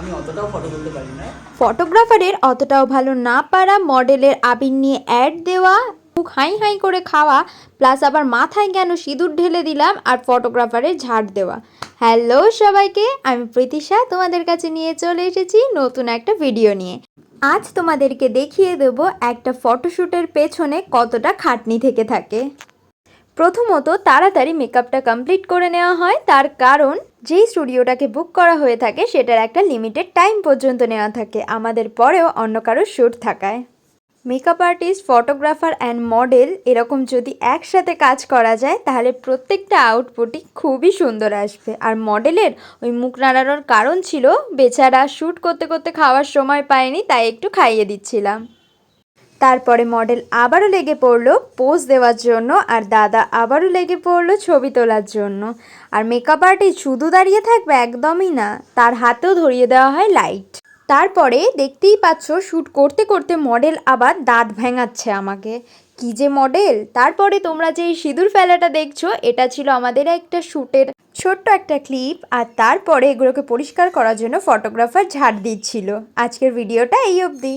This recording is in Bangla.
আমি অতটাও ফটো তুলতে পারি না। ফটোগ্রাফারের অতটাও ভালো না পারা, মডেলের আবির নিয়ে অ্যাড দেওয়া, মুখ হাই হাই করে খাওয়া, প্লাস আবার মাথায় কেন সিঁদুর ঢেলে দিলাম, আর ফটোগ্রাফারের ঝাড় দেওয়া। হ্যালো সবাইকে, আমি প্রীতিশা তোমাদের কাছে নিয়ে চলে এসেছি নতুন একটা ভিডিও নিয়ে। আজ তোমাদেরকে দেখিয়ে দেবো একটা ফটোশ্যুটের পেছনে কতটা খাটনি থেকে থাকে। প্রথমত তাড়াতাড়ি মেকআপটা কমপ্লিট করে নেওয়া হয়, তার কারণ যেই স্টুডিওটাকে বুক করা হয়ে থাকে সেটার একটা লিমিটেড টাইম পর্যন্ত নেওয়া থাকে, আমাদের পরেও অন্য কারোর শ্যুট থাকায়। Makeup artist, photographer and model এরকম যদি একসাথে কাজ করা যায় তাহলে প্রত্যেকটা আউটপুটই খুবই সুন্দর আসবে। আর মডেলের ওই মুখ নাড়ানোর কারণ ছিল বেচারা শ্যুট করতে করতে খাওয়ার সময় পায়নি, তাই একটু খাইয়ে দিচ্ছিলাম। তারপরে মডেল আবারও লেগে পড়লো পোজ দেওয়ার জন্য, আর দাদা আবারও লেগে পড়লো ছবি তোলার জন্য। আর মেকআপ আর্টিস্ট শুধু দাঁড়িয়ে থাকবে একদমই না, তার হাতেও ধরিয়ে দেওয়া হয় লাইট। তারপরে দেখতেই পাচ্ছ শ্যুট করতে করতে মডেল আবার দাঁত ভেঙাচ্ছে আমাকে, কি যে মডেল। তারপরে তোমরা যে এই সিঁদুর ফেলাটা দেখছো, এটা ছিল আমাদের একটা শ্যুটের ছোট্ট একটা ক্লিপ। আর তারপরে এগুলোকে পরিষ্কার করার জন্য ফটোগ্রাফার ঝাড় দিচ্ছিল। আজকের ভিডিওটা এই অবধি।